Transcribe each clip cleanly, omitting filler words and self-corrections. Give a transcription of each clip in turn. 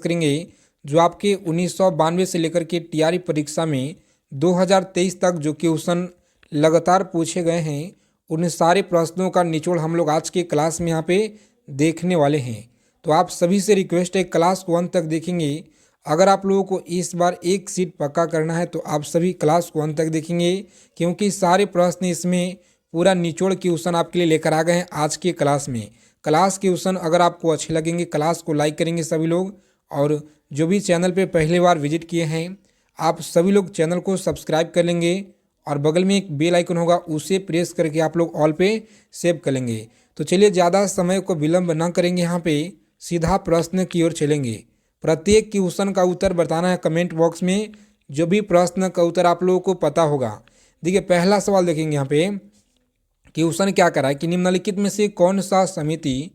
करेंगे जो आपके 1992 से लेकर के टीआरई परीक्षा में 2023 तक जो क्वेश्चन लगातार पूछे गए हैं उन सारे प्रश्नों का निचोड़ हम लोग आज के क्लास में यहाँ पे देखने वाले हैं। तो आप सभी से रिक्वेस्ट है क्लास को अंत तक देखेंगे। अगर आप लोगों को इस बार एक सीट पक्का करना है तो आप सभी क्लास को अंत तक देखेंगे, क्योंकि सारे प्रश्न इसमें पूरा निचोड़ क्वेश्चन आपके लिए लेकर आ गए हैं आज के क्लास में। क्लास क्वेश्चन अगर आपको अच्छे लगेंगे क्लास को लाइक करेंगे सभी लोग, और जो भी चैनल पे पहली बार विजिट किए हैं आप सभी लोग चैनल को सब्सक्राइब कर लेंगे और बगल में एक बेल आइकन होगा उसे प्रेस करके आप लोग ऑल पे सेव कर लेंगे। तो चलिए ज़्यादा समय को विलंब ना करेंगे, यहाँ पे सीधा प्रश्न की ओर चलेंगे। प्रत्येक क्वेश्चन का उत्तर बताना है कमेंट बॉक्स में, जो भी प्रश्न का उत्तर आप लोगों को पता होगा। देखिए पहला सवाल देखेंगे यहाँ पे क्वेश्चन क्या करा है कि निम्नलिखित में से कौन सा समिति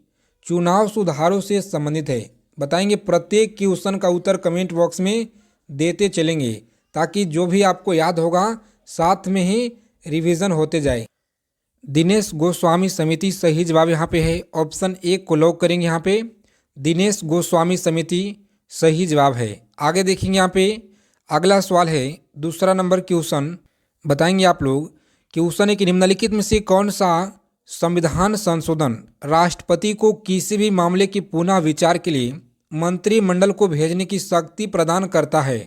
चुनाव सुधारों से संबंधित है। बताएंगे प्रत्येक क्वेश्चन का उत्तर कमेंट बॉक्स में देते चलेंगे ताकि जो भी आपको याद होगा साथ में ही रिवीजन होते जाए। दिनेश गोस्वामी समिति सही जवाब यहाँ पे है, ऑप्शन ए को लॉक करेंगे। यहाँ पे दिनेश गोस्वामी समिति सही जवाब है। आगे देखेंगे यहाँ पे अगला सवाल है दूसरा नंबर क्वेश्चन। बताएंगे आप लोग क्वेश्चन है कि निम्नलिखित में से कौन सा संविधान संशोधन राष्ट्रपति को किसी भी मामले की पुनः विचार के लिए मंत्रिमंडल को भेजने की शक्ति प्रदान करता है।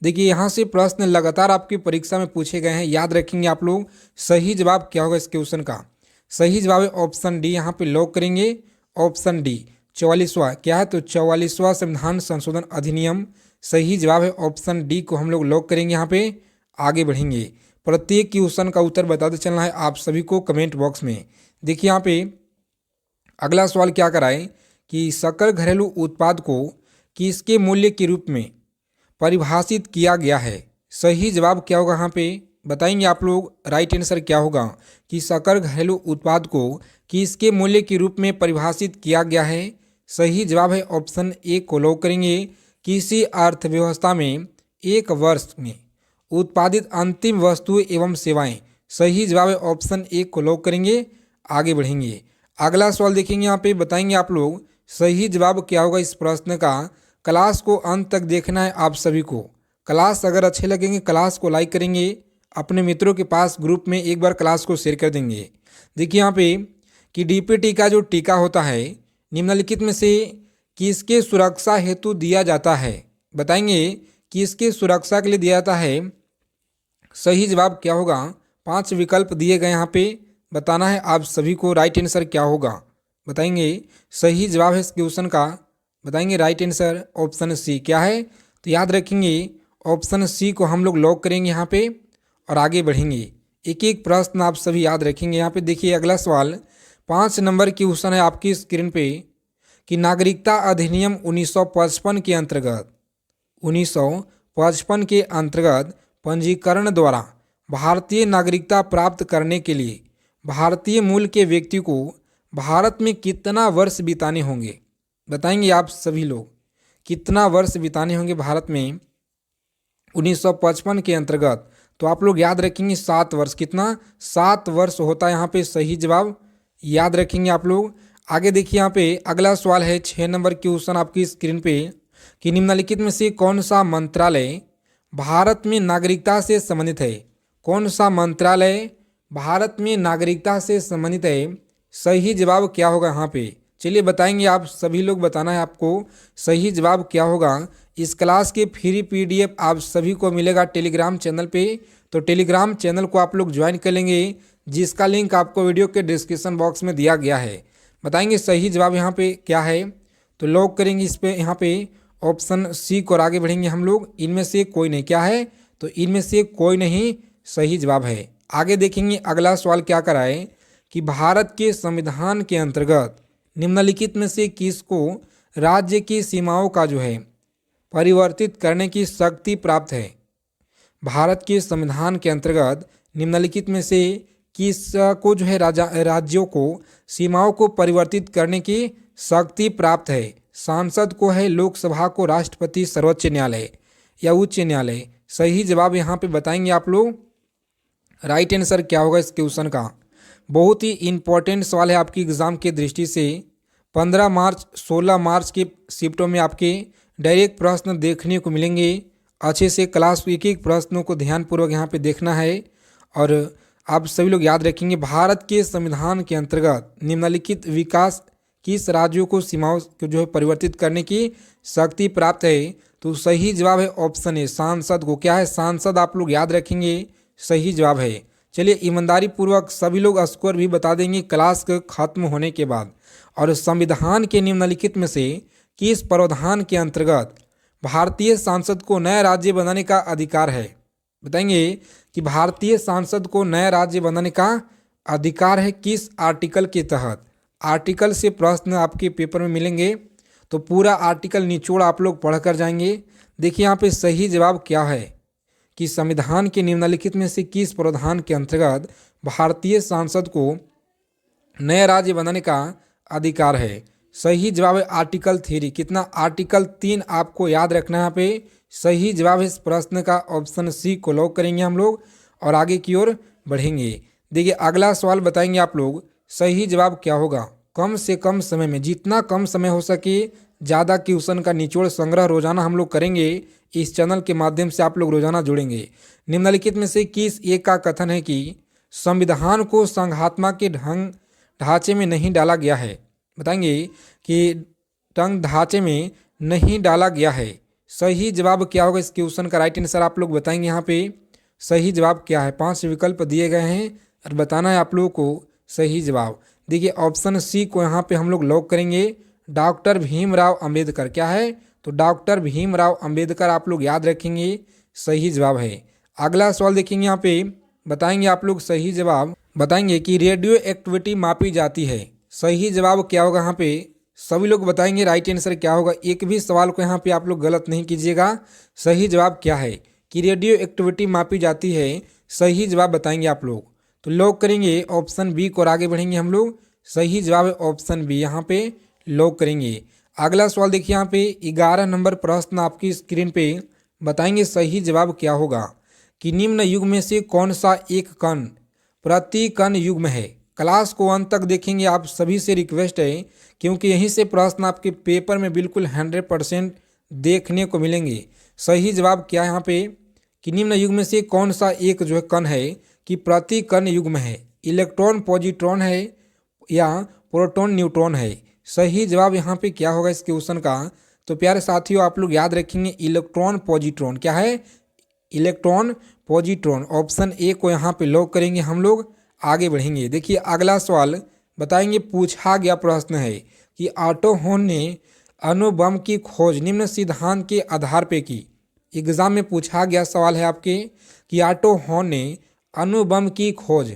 देखिए यहाँ से प्रश्न लगातार आपकी परीक्षा में पूछे गए हैं, याद रखेंगे आप लोग। सही जवाब क्या होगा इस क्वेश्चन का? सही जवाब है ऑप्शन डी, यहाँ पे लॉक करेंगे ऑप्शन डी। 44वां क्या है? तो 44वां संविधान संशोधन अधिनियम सही जवाब है ऑप्शन डी को हम लोग लॉक करेंगे। यहाँ पे आगे बढ़ेंगे, प्रत्येक क्वेश्चन का उत्तर बताते चलना है आप सभी को कमेंट बॉक्स में। देखिए यहाँ पे अगला सवाल क्या कराए कि सकल घरेलू उत्पाद को किसके मूल्य के रूप में परिभाषित किया गया है। सही जवाब क्या होगा यहाँ पे बताएंगे आप लोग। राइट आंसर क्या होगा कि सकल घरेलू उत्पाद को किसके मूल्य के रूप में परिभाषित किया गया है। सही जवाब है ऑप्शन ए को लॉक करेंगे। किसी अर्थव्यवस्था में एक वर्ष में उत्पादित अंतिम वस्तुएं एवं सेवाएं। सही जवाब है ऑप्शन ए को लॉक करेंगे। आगे बढ़ेंगे, अगला सवाल देखेंगे यहाँ पे। बताएंगे आप लोग सही जवाब क्या होगा इस प्रश्न का। क्लास को अंत तक देखना है आप सभी को। क्लास अगर अच्छे लगेंगे क्लास को लाइक करेंगे, अपने मित्रों के पास ग्रुप में एक बार क्लास को शेयर कर देंगे। देखिए यहाँ पे कि डीपीटी का जो टीका होता है निम्नलिखित में से किसके सुरक्षा हेतु दिया जाता है। बताएंगे किसके सुरक्षा के लिए दिया जाता है। सही जवाब क्या होगा? 5 विकल्प दिए गए यहाँ पे, बताना है आप सभी को राइट आंसर क्या होगा। बताएंगे सही जवाब है इस क्वेश्चन का। बताएंगे राइट आंसर ऑप्शन सी क्या है। तो याद रखेंगे ऑप्शन सी को हम लोग लॉक करेंगे यहाँ पे और आगे बढ़ेंगे। एक एक प्रश्न आप सभी याद रखेंगे। यहाँ पे देखिए अगला सवाल 5 नंबर क्वेश्चन है आपकी स्क्रीन पे कि नागरिकता अधिनियम 1955 के अंतर्गत 1955 के अंतर्गत पंजीकरण द्वारा भारतीय नागरिकता प्राप्त करने के लिए भारतीय मूल के व्यक्ति को भारत में कितना वर्ष बिताने होंगे। बताएंगे आप सभी लोग कितना वर्ष बिताने होंगे भारत में 1955 के अंतर्गत। तो आप लोग याद रखेंगे 7 वर्ष। कितना? 7 वर्ष होता है यहाँ पे सही जवाब, याद रखेंगे आप लोग। आगे देखिए यहाँ पे अगला सवाल है 6 नंबर क्वेश्चन आपकी स्क्रीन पे कि निम्नलिखित में से कौन सा मंत्रालय भारत में नागरिकता से संबंधित है। कौन सा मंत्रालय भारत में नागरिकता से संबंधित है। सही जवाब क्या होगा यहाँ पे? चलिए बताएंगे आप सभी लोग, बताना है आपको सही जवाब क्या होगा। इस क्लास के फ्री पीडीएफ आप सभी को मिलेगा टेलीग्राम चैनल पे, तो टेलीग्राम चैनल को आप लोग ज्वाइन कर लेंगे जिसका लिंक आपको वीडियो के डिस्क्रिप्शन बॉक्स में दिया गया है। बताएंगे सही जवाब यहाँ पे क्या है, तो लॉक करेंगे इस पे यहाँ पे ऑप्शन सी को और आगे बढ़ेंगे हम लोग। इनमें से कोई नहीं क्या है, तो इनमें से कोई नहीं सही जवाब है। आगे देखेंगे अगला सवाल क्या कराए कि भारत के संविधान के अंतर्गत निम्नलिखित में से किसको राज्य की सीमाओं का जो है परिवर्तित करने की शक्ति प्राप्त है। भारत के संविधान के अंतर्गत निम्नलिखित में से किसको जो है राज्यों को सीमाओं को परिवर्तित करने की शक्ति प्राप्त है। सांसद को है, लोकसभा को, राष्ट्रपति, सर्वोच्च न्यायालय या उच्च न्यायालय। सही जवाब यहाँ पे बताएंगे आप लोग। राइट आंसर क्या होगा इस क्वेश्चन का? बहुत ही इंपॉर्टेंट सवाल है आपकी एग्जाम के दृष्टि से। 15 मार्च 16 मार्च के शिफ्टों में आपके डायरेक्ट प्रश्न देखने को मिलेंगे। अच्छे से क्लास एक एक प्रश्नों को ध्यानपूर्वक यहाँ पे देखना है। और आप सभी लोग याद रखेंगे, भारत के संविधान के अंतर्गत निम्नलिखित विकास किस राज्यों को सीमाओं को जो है परिवर्तित करने की शक्ति प्राप्त है? तो सही जवाब है ऑप्शन ए, सांसद को। क्या है? सांसद। आप लोग याद रखेंगे, सही जवाब है। चलिए, ईमानदारी पूर्वक सभी लोग स्कोर भी बता देंगे क्लास के खत्म होने के बाद। और संविधान के निम्नलिखित में से किस प्रावधान के अंतर्गत भारतीय सांसद को नया राज्य बनाने का अधिकार है? बताएंगे कि भारतीय सांसद को नया राज्य बनाने का अधिकार है किस आर्टिकल के तहत? आर्टिकल से प्रश्न आपके पेपर में मिलेंगे, तो पूरा आर्टिकल निचोड़ आप लोग पढ़कर जाएंगे। देखिए यहाँ पे सही जवाब क्या है कि संविधान के निम्नलिखित में से किस प्रावधान के अंतर्गत भारतीय सांसद को नया राज्य बनाने का अधिकार है? सही जवाब है आर्टिकल 3। कितना? आर्टिकल 3 आपको याद रखना है यहाँ पे। सही जवाब है इस प्रश्न का ऑप्शन सी को लॉक करेंगे हम लोग और आगे की ओर बढ़ेंगे। देखिए अगला सवाल बताएंगे आप लोग, सही जवाब क्या होगा? कम से कम समय में, जितना कम समय हो सके ज़्यादा क्वेश्चन का निचोड़ संग्रह रोजाना हम लोग करेंगे। इस चैनल के माध्यम से आप लोग रोजाना जुड़ेंगे। निम्नलिखित में से किस एक का कथन है कि संविधान को संघात्मक के ढांचे में नहीं डाला गया है? बताएंगे कि ढांचे में नहीं डाला गया है। सही जवाब क्या होगा इस क्वेश्चन का? राइट आंसर आप लोग बताएंगे यहाँ पे सही जवाब क्या है। 5 विकल्प दिए गए हैं और बताना है आप लोगों को सही जवाब। देखिए ऑप्शन सी को यहाँ पे हम लोग लॉक करेंगे, डॉक्टर भीमराव अंबेडकर। क्या है? तो डॉक्टर भीमराव अंबेडकर आप लोग याद रखेंगे, सही जवाब है। अगला सवाल देखेंगे यहाँ पे, बताएंगे आप लोग सही जवाब। बताएंगे कि रेडियो एक्टिविटी मापी जाती है। सही जवाब क्या होगा यहाँ पे? सभी लोग बताएंगे राइट आंसर क्या होगा। एक भी सवाल को यहाँ पे आप लोग गलत नहीं कीजिएगा। सही जवाब क्या है कि रेडियो एक्टिविटी मापी जाती है? सही जवाब बताएंगे आप लोग, तो लॉक करेंगे ऑप्शन बी को और आगे बढ़ेंगे हम लोग। सही जवाब है ऑप्शन बी, यहाँ पे लॉक करेंगे। अगला सवाल देखिए यहाँ पे 11 नंबर प्रश्न आपकी स्क्रीन पे। बताएंगे सही जवाब क्या होगा कि निम्न युग में से कौन सा एक कण प्रति कण युग्म है? क्लास को अंत तक देखेंगे, आप सभी से रिक्वेस्ट है, क्योंकि यहीं से प्रश्न आपके पेपर में बिल्कुल 100% देखने को मिलेंगे। सही जवाब क्या है यहाँ पे कि निम्न युग में से कौन सा एक जो है कण है कि प्रति कण युग्म है? इलेक्ट्रॉन पॉजिट्रॉन है या प्रोटॉन न्यूट्रॉन है? सही जवाब यहाँ पे क्या होगा इस क्वेश्चन का? तो प्यारे साथियों आप लोग याद रखेंगे इलेक्ट्रॉन पॉजिट्रॉन। क्या है? Electron positron. ऑप्शन ए को यहाँ पे लॉक करेंगे हम लोग, आगे बढ़ेंगे। देखिए अगला सवाल बताएंगे, पूछा गया प्रश्न है कि ऑटो हॉर्न ने अणुबम की खोज निम्न सिद्धांत के आधार पे की। एग्जाम में पूछा गया सवाल है आपके कि ऑटो हॉर्न ने अणुबम की खोज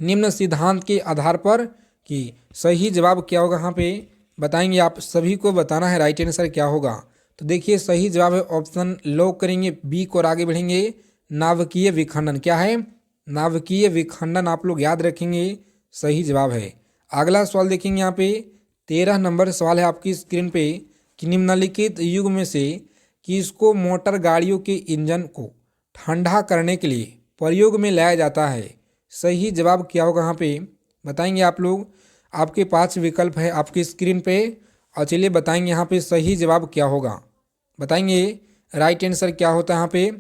निम्न सिद्धांत के आधार पर की। सही जवाब क्या होगा यहाँ पे? बताएंगे, आप सभी को बताना है राइट आंसर क्या होगा। तो देखिए सही जवाब है ऑप्शन लॉक करेंगे बी को और आगे बढ़ेंगे, नाभिकीय विखंडन। क्या है? नाभिकीय विखंडन आप लोग याद रखेंगे, सही जवाब है। अगला सवाल देखेंगे यहाँ पे 13 नंबर सवाल है आपकी स्क्रीन पे कि निम्नलिखित युग में से किसको मोटर गाड़ियों के इंजन को ठंडा करने के लिए प्रयोग में लाया जाता है? सही जवाब क्या होगा यहाँ पे? बताएंगे आप लोग। आपके 5 विकल्प है आपकी स्क्रीन पे और चलिए बताएंगे यहाँ पे सही जवाब क्या होगा। बताएंगे राइट आंसर क्या होता है यहाँ पे?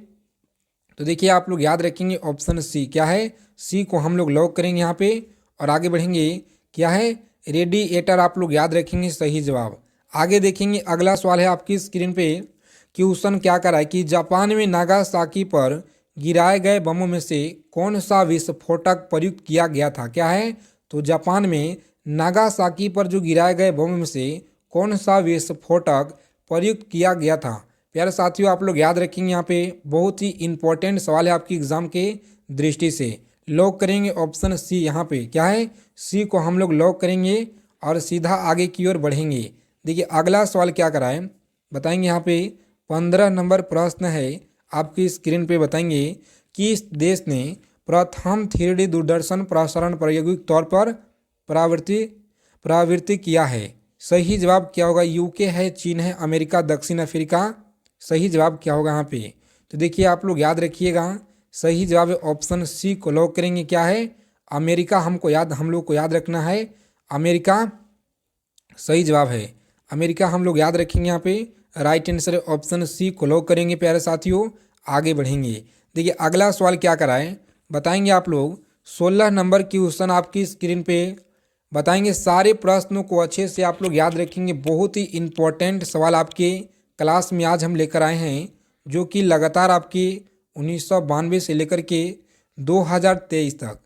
तो देखिए आप लोग याद रखेंगे ऑप्शन सी। क्या है? सी को हम लोग लॉक करेंगे यहाँ पे और आगे बढ़ेंगे। क्या है? रेडिएटर आप लोग याद रखेंगे, सही जवाब। आगे देखेंगे अगला सवाल है आपकी स्क्रीन पे, क्वेश्चन क्या कर रहा है कि जापान में नागासाकी पर गिराए गए बमों में से कौन सा विस्फोटक प्रयुक्त किया गया था? क्या है? तो जापान में नागासाकी पर जो गिराए गए बमों में से कौन सा विस्फोटक प्रयुक्त किया गया था? प्यारे साथियों आप लोग याद रखेंगे, यहाँ पे बहुत ही इंपॉर्टेंट सवाल है आपकी एग्जाम के दृष्टि से। लॉक करेंगे ऑप्शन सी यहाँ पे। क्या है? सी को हम लोग लॉक करेंगे और सीधा आगे की ओर बढ़ेंगे। देखिए अगला सवाल क्या कराए बताएंगे। यहाँ पे 15 नंबर प्रश्न है आपकी स्क्रीन पे। बताएंगे कि इस देश ने प्रथम 3D दूरदर्शन प्रसारण प्रायोगिक तौर पर प्रवृत्ति किया है? सही जवाब क्या होगा? यूके है, चीन है, अमेरिका, दक्षिण अफ्रीका? सही जवाब क्या होगा यहाँ पे? तो देखिए आप लोग याद रखिएगा, सही जवाब है ऑप्शन सी को लॉक करेंगे। क्या है? अमेरिका। हम लोग को याद रखना है, अमेरिका सही जवाब है। अमेरिका हम लोग याद रखेंगे यहाँ पे। राइट आंसर ऑप्शन सी को लॉक करेंगे प्यारे साथियों, आगे बढ़ेंगे। देखिए अगला सवाल क्या कराए बताएंगे आप लोग। 16 नंबर की क्वेश्चन आपकी स्क्रीन पे बताएंगे। सारे प्रश्नों को अच्छे से आप लोग याद रखेंगे। बहुत ही इंपॉर्टेंट सवाल आपके क्लास में आज हम लेकर आए हैं, जो कि लगातार आपकी 1992 से लेकर के 2023 तक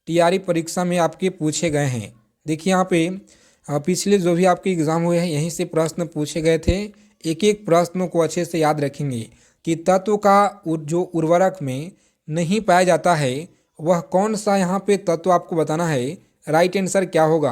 टीआरई परीक्षा में आपके पूछे गए हैं। देखिए यहाँ पे पिछले जो भी आपके एग्ज़ाम हुए हैं यहीं से प्रश्न पूछे गए थे। एक एक प्रश्नों को अच्छे से याद रखेंगे कि तत्व का जो उर्वरक में नहीं पाया जाता है वह कौन सा यहाँ पे तत्व आपको बताना है। राइट आंसर क्या होगा?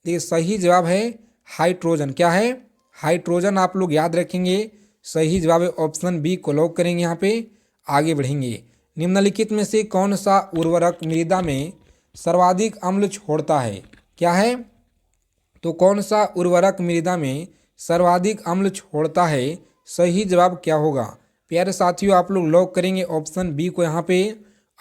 देखिए सही जवाब है हाइड्रोजन। क्या है? हाइड्रोजन आप लोग याद रखेंगे। सही जवाब है ऑप्शन बी को लॉक करेंगे। यहाँ पे आगे बढ़ेंगे। निम्नलिखित में से कौन सा उर्वरक मृदा में सर्वाधिक अम्ल छोड़ता है? क्या है? तो कौन सा उर्वरक मृदा में सर्वाधिक अम्ल छोड़ता है? सही जवाब क्या होगा प्यारे साथियों? आप लोग लॉक करेंगे ऑप्शन बी को। यहाँ पे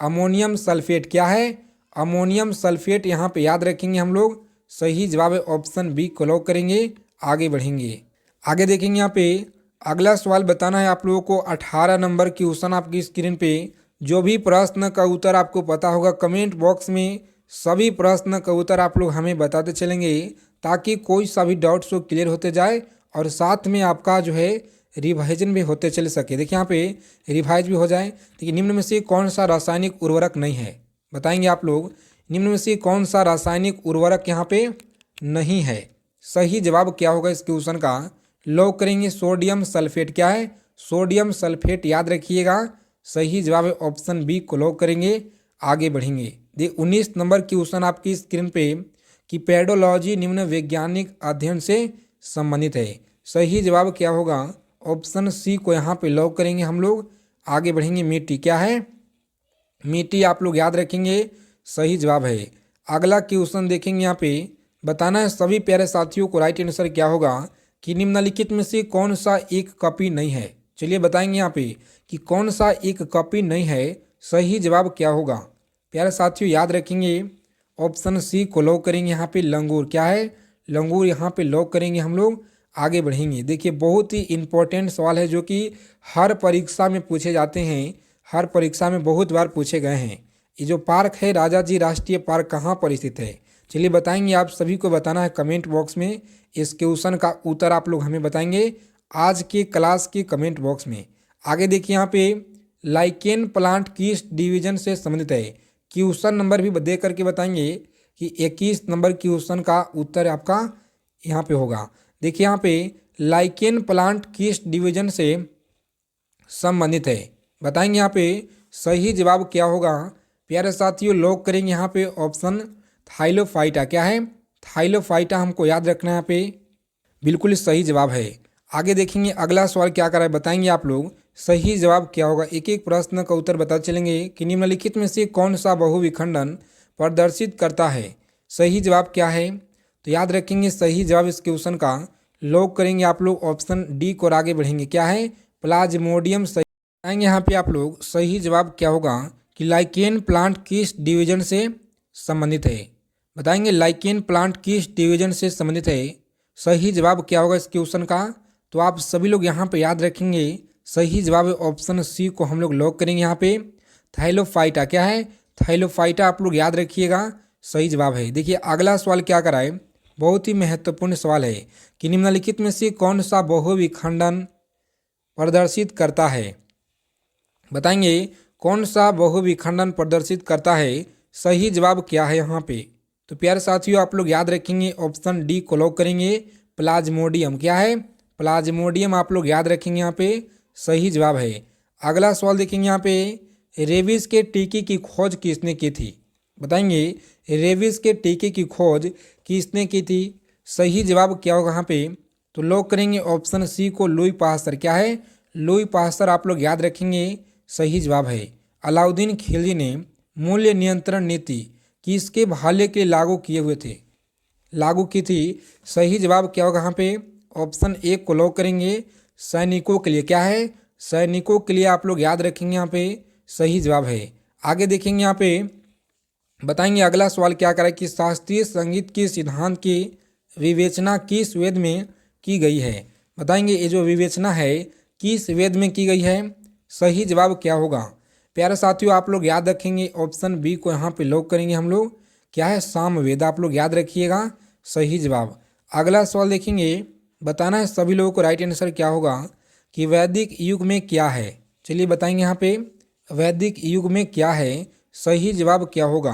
अमोनियम सल्फेट। क्या है? अमोनियम सल्फेट यहाँ पे याद रखेंगे हम लोग। सही जवाब है ऑप्शन बी को लॉक करेंगे। आगे बढ़ेंगे। आगे देखेंगे यहाँ पे अगला सवाल बताना है आप लोगों को। 18 नंबर की क्वेश्चन आपकी स्क्रीन पे। जो भी प्रश्न का उत्तर आपको पता होगा कमेंट बॉक्स में सभी प्रश्न का उत्तर आप लोग हमें बताते चलेंगे, ताकि कोई सा भी डाउट्स वो क्लियर होते जाए और साथ में आपका जो है रिवाइजन भी होते चल सके। देखिए यहाँ पे रिवाइज भी हो जाए। देखिए निम्न में से कौन सा रासायनिक उर्वरक नहीं है बताएंगे आप लोग। निम्न में से कौन सा रासायनिक उर्वरक यहाँ पे नहीं है? सही जवाब क्या होगा इस क्वेश्चन का? लॉक करेंगे सोडियम सल्फेट। क्या है? सोडियम सल्फेट याद रखिएगा। सही जवाब है ऑप्शन बी को लॉक करेंगे। आगे बढ़ेंगे। 19 नंबर की क्वेश्चन आपकी स्क्रीन पे कि पेडोलॉजी निम्न वैज्ञानिक अध्ययन से संबंधित है। सही जवाब क्या होगा? ऑप्शन सी को यहाँ पे लॉक करेंगे हम लोग। आगे बढ़ेंगे। मिट्टी। क्या है? मिट्टी आप लोग याद रखेंगे। सही जवाब है। अगला क्वेश्चन देखेंगे। यहाँ पे बताना है सभी प्यारे साथियों को राइट आंसर क्या होगा कि निम्नलिखित में से कौन सा एक कॉपी नहीं है। चलिए बताएंगे यहाँ पे कि कौन सा एक कॉपी नहीं है। सही जवाब क्या होगा प्यारे साथियों? याद रखेंगे ऑप्शन सी को लॉक करेंगे। यहाँ पे लंगूर। क्या है? लंगूर यहाँ पे लॉक करेंगे हम लोग। आगे बढ़ेंगे। देखिए बहुत ही इंपॉर्टेंट सवाल है, जो कि हर परीक्षा में पूछे जाते हैं। हर परीक्षा में बहुत बार पूछे गए हैं। ये जो पार्क है राजा जी राष्ट्रीय पार्क कहाँ पर स्थित है? चलिए बताएंगे। आप सभी को बताना है कमेंट बॉक्स में। इस क्वेश्चन का उत्तर आप लोग हमें बताएंगे आज के क्लास के कमेंट बॉक्स में। आगे देखिए यहाँ पे लाइकेन प्लांट किस डिवीजन से संबंधित है? क्वेश्चन नंबर भी दे करके बताएंगे कि 21 नंबर क्वेश्चन का उत्तर आपका यहाँ पे होगा। देखिए यहाँ पे लाइकेन प्लांट किस डिवीजन से संबंधित है बताएंगे। यहाँ पे सही जवाब क्या होगा प्यारे साथियों? लॉक करेंगे यहाँ पे ऑप्शन थाइलोफाइटा। क्या है? थाइलोफाइटा हमको याद रखना है यहाँ पे। बिल्कुल सही जवाब है। आगे देखेंगे अगला सवाल क्या कर रहा है बताएंगे आप लोग। सही जवाब क्या होगा? एक एक प्रश्न का उत्तर बता चलेंगे कि निम्नलिखित में से कौन सा बहुविखंडन प्रदर्शित करता है? सही जवाब क्या है? तो याद रखेंगे सही जवाब इस क्वेश्चन का लॉक करेंगे आप लोग ऑप्शन डी को और आगे बढ़ेंगे। क्या है? प्लाज्मोडियम। सही आएंगे यहाँ पे आप लोग। सही जवाब क्या होगा कि लाइकेन प्लांट किस डिवीजन से संबंधित है बताएंगे। लाइकेन प्लांट किस डिवीजन से संबंधित है? सही जवाब क्या होगा इस क्वेश्चन का? तो आप सभी लोग यहाँ पे याद रखेंगे। सही जवाब है ऑप्शन सी को हम लोग लॉक करेंगे यहाँ पे थाइलोफाइटा। क्या है? थाइलोफाइटा आप लोग याद रखिएगा। सही जवाब है। देखिए अगला सवाल क्या कराए, बहुत ही महत्वपूर्ण सवाल है कि निम्नलिखित में से कौन सा बहुविखंडन प्रदर्शित करता है बताएंगे। कौन सा बहुविखंडन प्रदर्शित करता है? सही जवाब क्या है यहाँ पे? तो प्यारे साथियों आप लोग याद रखेंगे ऑप्शन डी को लॉक करेंगे प्लाज्मोडियम। क्या है? प्लाज्मोडियम आप लोग याद रखेंगे यहाँ पे। सही जवाब है। अगला सवाल देखेंगे यहाँ पे रेबीज के टीके की खोज किसने की थी बताएंगे। रेबीज के टीके की खोज किसने की थी? सही जवाब क्या होगा यहाँ पे? तो लॉक करेंगे ऑप्शन सी को लुई पास्चर। क्या है? लुई पास्चर आप लोग याद रखेंगे। सही जवाब है। अलाउद्दीन खिलजी ने मूल्य नियंत्रण नीति किसके भाले के लागू किए हुए थे? लागू की थी। सही जवाब क्या होगा यहाँ पे? ऑप्शन ए को लॉक करेंगे सैनिकों के लिए। क्या है? सैनिकों के लिए आप लोग याद रखेंगे यहाँ पे। सही जवाब है। आगे देखेंगे यहाँ पे बताएंगे अगला सवाल क्या करा कि शास्त्रीय संगीत के सिद्धांत की विवेचना किस वेद में की गई है बताएंगे ये जो विवेचना है किस वेद में की गई है, सही जवाब क्या होगा। प्यारे साथियों आप लोग याद रखेंगे ऑप्शन बी को यहाँ पे लॉक करेंगे हम लोग, क्या है सामवेद, आप लोग याद रखिएगा सही जवाब। अगला सवाल देखेंगे, बताना है सभी लोगों को राइट आंसर क्या होगा कि वैदिक युग में क्या है। चलिए बताएंगे यहाँ पे वैदिक युग में क्या है, सही जवाब क्या होगा।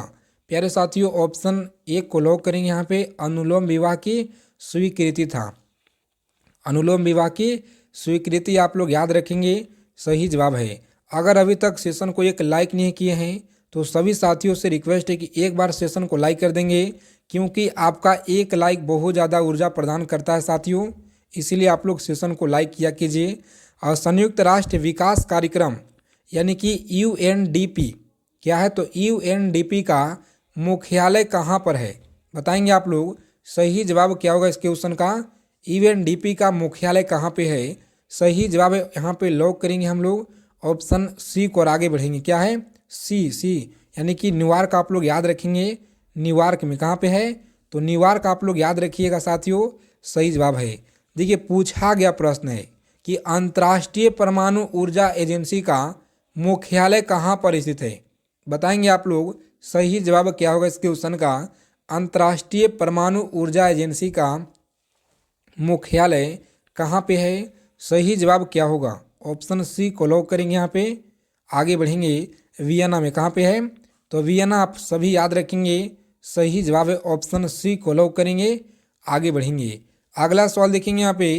प्यारे साथियों ऑप्शन एक को लॉक करेंगे यहाँ पे, अनुलोम विवाह की स्वीकृति था। अनुलोम विवाह की स्वीकृति आप लोग याद रखेंगे सही जवाब है। अगर अभी तक सेशन को एक लाइक नहीं किए हैं तो सभी साथियों से रिक्वेस्ट है कि एक बार सेशन को लाइक कर देंगे, क्योंकि आपका एक लाइक बहुत ज़्यादा ऊर्जा प्रदान करता है साथियों, इसीलिए आप लोग सेशन को लाइक किया कीजिए। और संयुक्त राष्ट्र विकास कार्यक्रम यानी कि UNDP क्या है, तो UNDP का मुख्यालय कहाँ पर है, बताएंगे आप लोग सही जवाब क्या होगा इस क्वेश्चन का। UNDP का मुख्यालय कहाँ पे है, सही जवाब है यहाँ पे लॉक करेंगे हम लोग ऑप्शन सी को और आगे बढ़ेंगे, क्या है सी यानी कि न्यूयॉर्क आप लोग याद रखेंगे। न्यूयॉर्क में कहाँ पे है, तो न्यूयॉर्क आप लोग याद रखिएगा साथियों, सही जवाब है। देखिए पूछा गया प्रश्न है कि अंतर्राष्ट्रीय परमाणु ऊर्जा एजेंसी का मुख्यालय कहाँ पर स्थित है, बताएंगे आप लोग सही जवाब क्या होगा इस क्वेश्चन का। अंतर्राष्ट्रीय परमाणु ऊर्जा एजेंसी का मुख्यालय कहाँ पे है, सही जवाब क्या होगा, ऑप्शन सी को लॉक करेंगे यहाँ पे। आगे बढ़ेंगे, वियना में कहाँ पे है, तो वियना आप सभी याद रखेंगे सही जवाब है ऑप्शन सी को लॉक करेंगे। आगे बढ़ेंगे, अगला सवाल देखेंगे यहाँ पे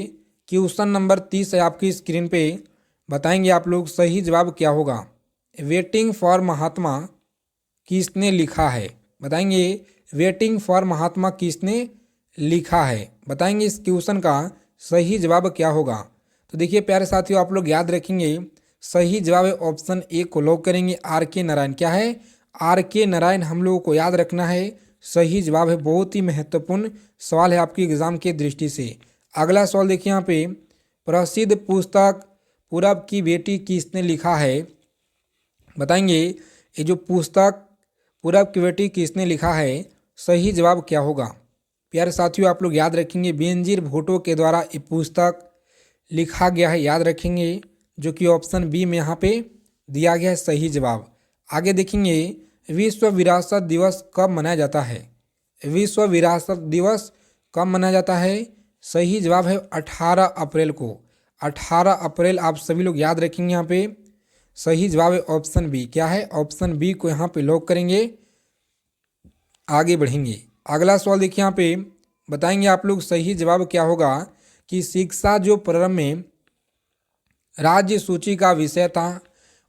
क्वेश्चन नंबर 30 है आपकी स्क्रीन पे, बताएंगे आप लोग सही जवाब क्या होगा। वेटिंग फॉर महात्मा किसने लिखा है, बताएंगे वेटिंग फॉर महात्मा किसने लिखा है, बताएंगे इस क्वेश्चन का सही जवाब क्या होगा। तो देखिए प्यारे साथियों आप लोग याद रखेंगे सही जवाब है ऑप्शन ए को लॉक करेंगे, RK नारायण, क्या है RK नारायण हम लोगों को याद रखना है, सही जवाब है। बहुत ही महत्वपूर्ण सवाल है आपकी एग्जाम के दृष्टि से। अगला सवाल देखिए यहाँ पे, प्रसिद्ध पुस्तक पूरब की बेटी किसने लिखा है, बताएंगे ये जो पुस्तक पूरब की बेटी किसने लिखा है, सही जवाब क्या होगा। प्यारे साथियों आप लोग याद रखेंगे बेनजीर भुट्टो के द्वारा ये पुस्तक लिखा गया है, याद रखेंगे, जो कि ऑप्शन बी में यहाँ पे दिया गया है सही जवाब। आगे देखेंगे विश्व विरासत दिवस कब मनाया जाता है, विश्व विरासत दिवस कब मनाया जाता है, सही जवाब है 18 अप्रैल को। 18 अप्रैल आप सभी लोग याद रखेंगे यहाँ पे, सही जवाब है ऑप्शन बी, क्या है ऑप्शन बी को यहाँ पे लॉक करेंगे। आगे बढ़ेंगे, अगला सवाल देखिए यहाँ पे, बताएंगे आप लोग सही जवाब क्या होगा कि शिक्षा जो प्रारंभ में राज्य सूची का विषय था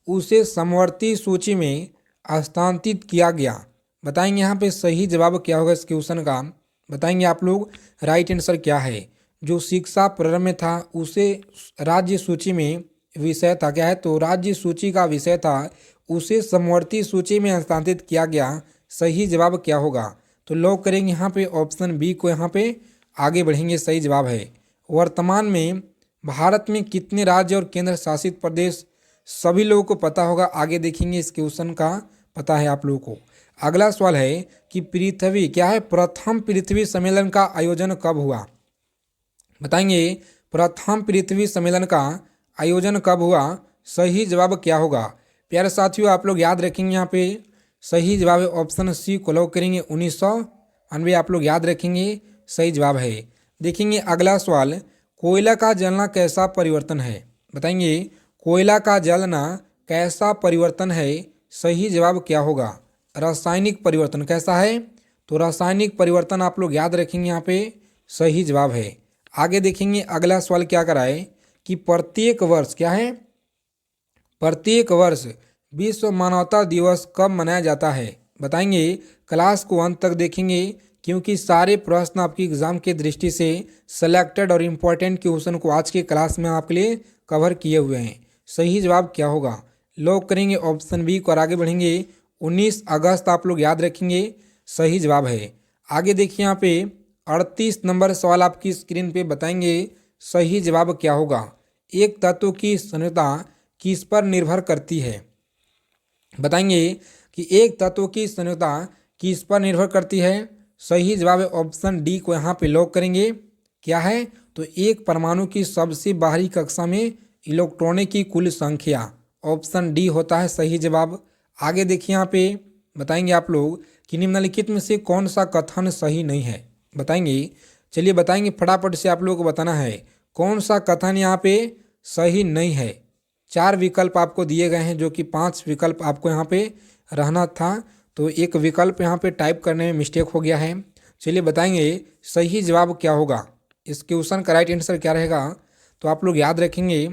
उसे समवर्ती सूची में स्थानांतरित किया गया, बताएंगे यहाँ पे सही जवाब क्या होगा इस क्वेश्चन का, बताएंगे आप लोग राइट आंसर क्या है। जो शिक्षा प्रारंभ में था उसे राज्य सूची में विषय था, क्या है तो राज्य सूची का विषय था उसे समवर्ती सूची में हस्तांतरित किया गया, सही जवाब क्या होगा। तो लॉक करेंगे यहाँ पे ऑप्शन बी को यहाँ पे। आगे बढ़ेंगे, सही जवाब है। वर्तमान में भारत में कितने राज्य और केंद्र शासित प्रदेश, सभी लोगों को पता होगा, आगे देखेंगे इस क्वेश्चन का पता है आप लोगों को। अगला सवाल है कि पृथ्वी क्या है प्रथम पृथ्वी सम्मेलन का आयोजन कब हुआ, बताएंगे प्रथम पृथ्वी सम्मेलन का आयोजन कब हुआ, सही जवाब क्या होगा। प्यारे साथियों आप लोग याद रखेंगे यहाँ पे सही जवाब है ऑप्शन सी को लॉक करेंगे, 1992 आप लोग याद रखेंगे सही जवाब है। देखेंगे अगला सवाल, कोयला का जलना कैसा परिवर्तन है, बताएंगे कोयला का जलना कैसा परिवर्तन है, सही जवाब क्या होगा। रासायनिक परिवर्तन कैसा है, तो रासायनिक परिवर्तन आप लोग याद रखेंगे यहाँ पे सही जवाब है। आगे देखेंगे अगला सवाल क्या कराए कि प्रत्येक वर्ष क्या है, प्रत्येक वर्ष विश्व मानवता दिवस कब मनाया जाता है, बताएंगे क्लास को अंत तक देखेंगे क्योंकि सारे प्रश्न आपकी एग्जाम के दृष्टि से सेलेक्टेड और इम्पोर्टेंट क्वेश्चन को आज के क्लास में आपके लिए कवर किए हुए हैं। सही जवाब क्या होगा, लॉक करेंगे ऑप्शन बी को और आगे बढ़ेंगे। 19 अगस्त आप लोग याद रखेंगे सही जवाब है। आगे देखिए यहाँ पे 38 नंबर सवाल आपकी स्क्रीन पे, बताएंगे सही जवाब क्या होगा। एक तत्व की संरचना किस पर निर्भर करती है, बताएंगे कि एक तत्व की संरचना किस पर निर्भर करती है, सही जवाब है ऑप्शन डी को यहाँ पे लॉक करेंगे, क्या है तो एक परमाणु की सबसे बाहरी कक्षा में इलेक्ट्रॉनों की कुल संख्या, ऑप्शन डी होता है सही जवाब। आगे देखिए यहाँ पे बताएंगे आप लोग कि निम्नलिखित में से कौन सा कथन सही नहीं है, बताएंगे। चलिए बताएंगे, फटाफट से आप लोगों को बताना है कौन सा कथन यहाँ पे सही नहीं है। 4 विकल्प आपको दिए गए हैं, जो कि 5 विकल्प आपको यहाँ पे रहना था, तो एक विकल्प यहाँ पे टाइप करने में मिस्टेक हो गया है। चलिए बताएंगे सही जवाब क्या होगा, इस क्वेश्चन का राइट आंसर क्या रहेगा। तो आप लोग याद रखेंगे,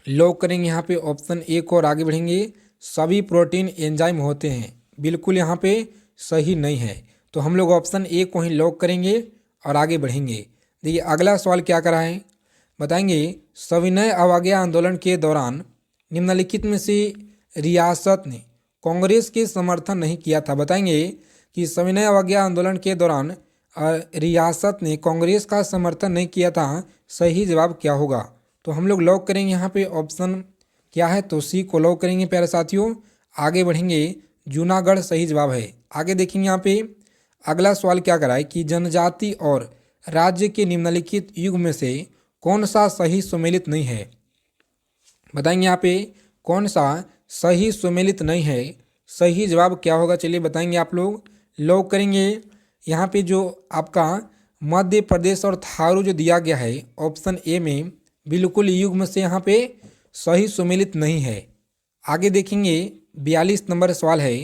लॉक करेंगे यहाँ पे ऑप्शन ए को और आगे बढ़ेंगे। सभी प्रोटीन एंजाइम होते हैं, बिल्कुल यहाँ पे सही नहीं है, तो हम लोग ऑप्शन ए को ही लॉक करेंगे और आगे बढ़ेंगे। देखिए अगला सवाल क्या करा है, बताएंगे सविनय अवज्ञा आंदोलन के दौरान निम्नलिखित में से रियासत ने कांग्रेस के समर्थन नहीं किया था। बताएंगे कि सविनय अवज्ञा आंदोलन के दौरान रियासत ने कांग्रेस का समर्थन नहीं किया था, सही जवाब क्या होगा। तो हम लोग लॉक करेंगे यहाँ पे ऑप्शन क्या है, तो सी को लॉक करेंगे प्यारे साथियों। आगे बढ़ेंगे, जूनागढ़ सही जवाब है। आगे देखेंगे यहाँ पे अगला सवाल क्या कराए कि जनजाति और राज्य के निम्नलिखित युग में से कौन सा सही सुमेलित नहीं है। बताएंगे यहाँ पे कौन सा सही सुमेलित नहीं है, सही जवाब क्या होगा। चलिए बताएंगे आप लोग, लॉक करेंगे यहाँ पे जो आपका मध्य प्रदेश और थारू जो दिया गया है ऑप्शन ए में, बिल्कुल युग्म से यहाँ पे सही सुमेलित नहीं है। आगे देखेंगे 42 नंबर सवाल है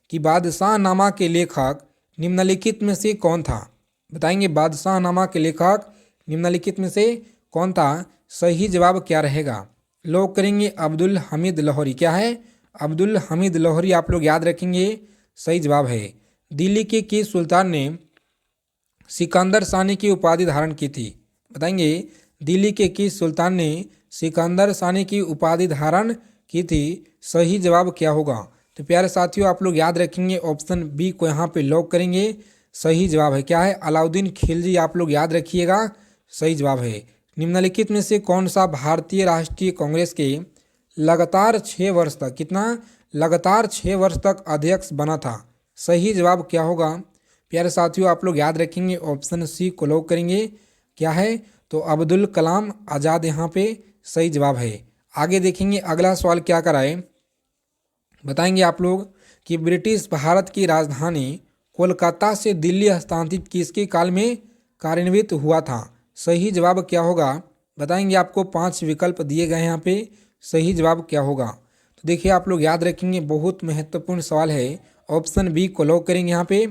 कि बादशाहनामा के लेखक निम्नलिखित में से कौन था। बताएंगे बादशाहनामा के लेखक निम्नलिखित में से कौन था, सही जवाब क्या रहेगा। लॉक करेंगे अब्दुल हमीद लाहौरी, क्या है अब्दुल हमीद लाहौरी, आप लोग याद रखेंगे सही जवाब है। दिल्ली के किस सुल्तान ने सिकंदर सानी की उपाधि धारण की थी। बताएंगे दिल्ली के किस सुल्तान ने सिकंदर सानी की उपाधि धारण की थी, सही जवाब क्या होगा। तो प्यारे साथियों आप लोग याद रखेंगे ऑप्शन बी को यहाँ पे लॉक करेंगे, सही जवाब है क्या है अलाउद्दीन खिलजी, आप लोग याद रखिएगा सही जवाब है। निम्नलिखित में से कौन सा भारतीय राष्ट्रीय कांग्रेस के लगातार 6 वर्ष तक, कितना लगातार 6 वर्ष तक अध्यक्ष बना था, सही जवाब क्या होगा। प्यारे साथियों आप लोग याद रखेंगे ऑप्शन सी को लॉक करेंगे, क्या है तो अब्दुल कलाम आज़ाद यहाँ पे सही जवाब है। आगे देखेंगे अगला सवाल क्या कराए, बताएंगे आप लोग कि ब्रिटिश भारत की राजधानी कोलकाता से दिल्ली हस्तांतरित किसके काल में कार्यान्वित हुआ था, सही जवाब क्या होगा। बताएंगे आपको 5 विकल्प दिए गए हैं यहाँ पे, सही जवाब क्या होगा। तो देखिए आप लोग याद रखेंगे, बहुत महत्वपूर्ण सवाल है, ऑप्शन बी को लॉक करेंगे यहाँ पे।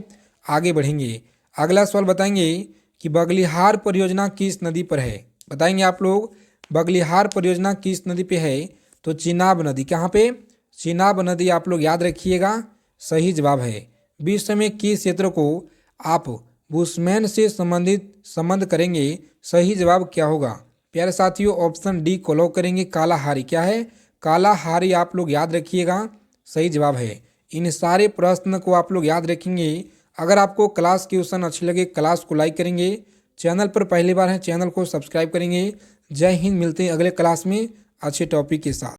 आगे बढ़ेंगे, अगला सवाल बताएंगे कि बगलिहार परियोजना किस नदी पर है। बताएंगे आप लोग बगलिहार परियोजना किस नदी पे है, तो चिनाब नदी, कहाँ पे चिनाब नदी, आप लोग याद रखिएगा सही जवाब है। विश्व में किस क्षेत्र को आप बुशमैन से संबंध करेंगे, सही जवाब क्या होगा। प्यारे साथियों ऑप्शन डी को लॉक करेंगे, कालाहारी, क्या है कालाहारी, आप लोग याद रखिएगा सही जवाब है। इन सारे प्रश्न को आप लोग याद रखेंगे। अगर आपको क्लास क्वेश्चन अच्छे लगे क्लास को लाइक करेंगे, चैनल पर पहली बार है चैनल को सब्सक्राइब करेंगे। जय हिंद, मिलते हैं अगले क्लास में अच्छे टॉपिक के साथ।